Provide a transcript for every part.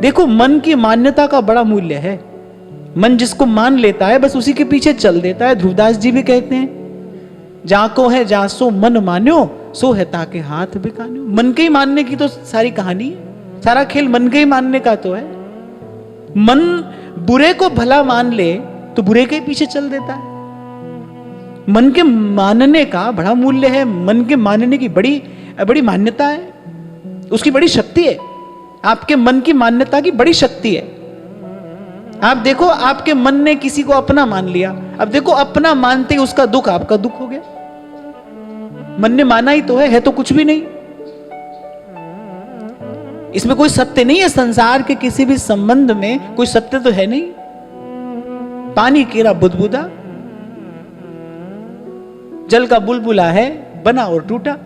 देखो, मन की मान्यता का बड़ा मूल्य है। मन जिसको मान लेता है बस उसी के पीछे चल देता है। ध्रुवदास जी भी कहते हैं, जाको है जासो मन मान्यो, सो है ताके हाथ बिकान्यो। मन के ही मानने की तो सारी कहानी है, सारा खेल मन के ही मानने का तो है। मन बुरे को भला मान ले तो बुरे के पीछे चल देता है। मन के मानने का बड़ा मूल्य है, मन के मानने की बड़ी बड़ी मान्यता है, उसकी बड़ी शक्ति है। आपके मन की मान्यता की बड़ी शक्ति है। आप देखो, आपके मन ने किसी को अपना मान लिया, अब देखो अपना मानते ही उसका दुख आपका दुख हो गया। मन ने माना ही तो है तो कुछ भी नहीं। इसमें कोई सत्य नहीं है। संसार के किसी भी संबंध में कोई सत्य तो है नहीं। पानी केरा बुदबुदा, जल का बुलबुला है, बना और टूटा।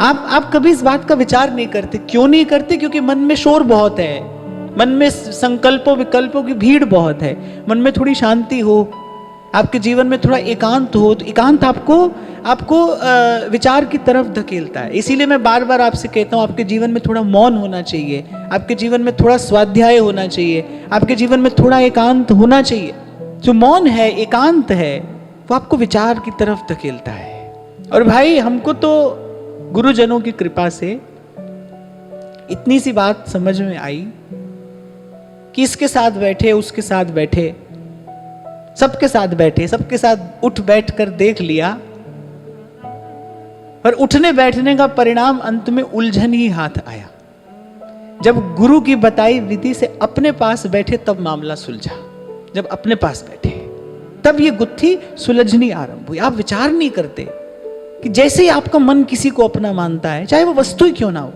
आप कभी इस बात का विचार नहीं करते। क्यों नहीं करते? क्योंकि मन में शोर बहुत है, मन में संकल्पों विकल्पों की भीड़ बहुत है। मन में थोड़ी शांति हो, आपके जीवन में थोड़ा एकांत हो, तो एकांत आपको विचार की तरफ धकेलता है। इसीलिए मैं बार बार आपसे कहता हूं, आपके जीवन में थोड़ा मौन होना चाहिए, आपके जीवन में थोड़ा स्वाध्याय होना चाहिए, आपके जीवन में थोड़ा एकांत होना चाहिए। जो मौन है, एकांत है, वो आपको विचार की तरफ धकेलता है। और भाई, हमको तो गुरुजनों की कृपा से इतनी सी बात समझ में आई कि इसके साथ बैठे, उसके साथ बैठे, सबके साथ बैठे, सबके साथ उठ बैठ कर देख लिया, पर उठने बैठने का परिणाम अंत में उलझन ही हाथ आया। जब गुरु की बताई विधि से अपने पास बैठे तब मामला सुलझा। जब अपने पास बैठे तब ये गुत्थी सुलझनी आरंभ हुई। आप विचार नहीं करते कि जैसे ही आपका मन किसी को अपना मानता है, चाहे वो वस्तु ही क्यों ना हो,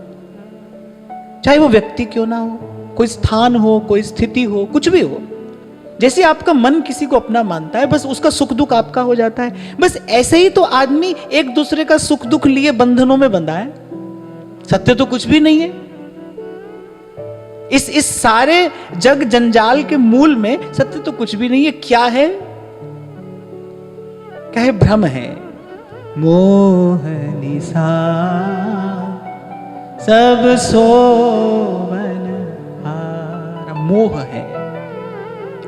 चाहे वो व्यक्ति क्यों ना हो, कोई स्थान हो, कोई स्थिति हो, कुछ भी हो, जैसे आपका मन किसी को अपना मानता है बस उसका सुख दुख आपका हो जाता है। बस ऐसे ही तो आदमी एक दूसरे का सुख दुख लिए बंधनों में बंधा है। सत्य तो कुछ भी नहीं है। इस सारे जग जंजाल के मूल में सत्य तो कुछ भी नहीं है। क्या है? क्या है? भ्रम है। मोह निशा सब सोवन हार। मोह है,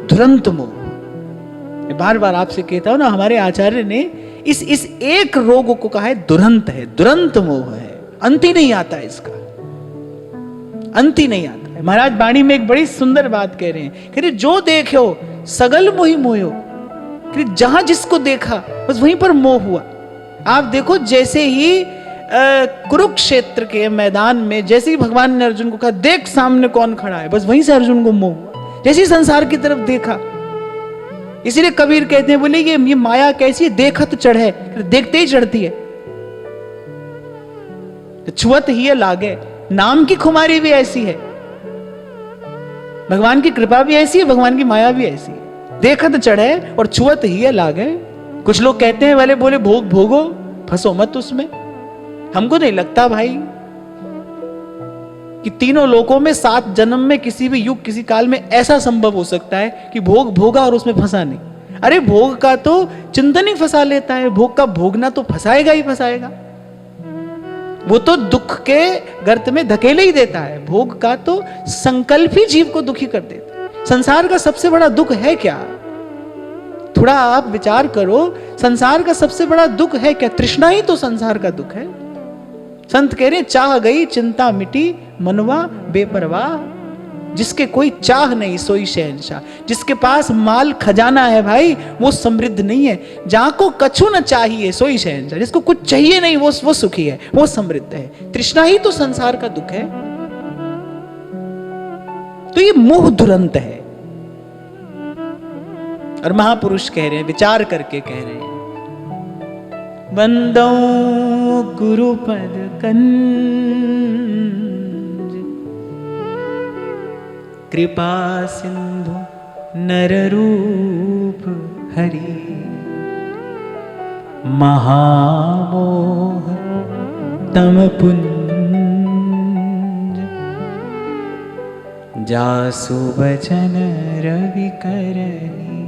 दुरंत मोह। बार बार आपसे कहता हूं ना, हमारे आचार्य ने इस एक रोग को कहा है दुरंत है, दुरंत मोह है। अंत ही नहीं आता इसका, अंत ही नहीं आता है। महाराज वाणी में एक बड़ी सुंदर बात कह रहे हैं, कह रहे जो देखो सगल मोहि मोयो। जहां जिसको देखा बस वहीं पर मोह हुआ। आप देखो, जैसे ही कुरुक्षेत्र के मैदान में जैसे ही भगवान ने अर्जुन को कहा देख सामने कौन खड़ा है, बस वहीं से अर्जुन को मोह हुआ। जैसे ही संसार की तरफ देखा, इसीलिए कबीर कहते हैं, बोले ये माया कैसी है, देखत चढ़े, देखते ही चढ़ती है। छुअत ही लागे, नाम की खुमारी भी ऐसी है, भगवान की कृपा भी ऐसी है, भगवान की माया भी ऐसी है। देखत चढ़े और छुअत ही लागे। कुछ लोग कहते हैं वाले बोले भोग भोगो, फंसो मत उसमें। हमको नहीं लगता भाई कि तीनों लोकों में 7 जन्म में किसी भी युग किसी काल में ऐसा संभव हो सकता है कि भोग भोगा और उसमें फंसा नहीं। अरे भोग का तो चिंतन ही फंसा लेता है, भोग का भोगना तो फंसाएगा ही फंसाएगा। वो तो दुख के गर्त में धकेले ही देता है। भोग का तो संकल्प ही जीव को दुखी कर देता है। संसार का सबसे बड़ा दुख है क्या? थोड़ा आप विचार करो, संसार का सबसे बड़ा दुख है क्या? तृष्णा ही तो संसार का दुख है। संत कह रहे चाह गई चिंता मिटी मनवा बेपरवाह। जिसके कोई चाह नहीं सोई शहंशाह। जिसके पास माल खजाना है भाई, वो समृद्ध नहीं है। जहां को कछु न चाहिए सोई शहंशाह। जिसको कुछ चाहिए नहीं वो सुखी है, वो समृद्ध है। तृष्णा ही तो संसार का दुख है। तो ये मोह दुरंत है। और महापुरुष कह रहे हैं, विचार करके कह रहे हैं, बंदो गुरुपद कंज कृपा सिंधु नर रूप हरि। महामोह तम पुंज जासु बचन रवि करही।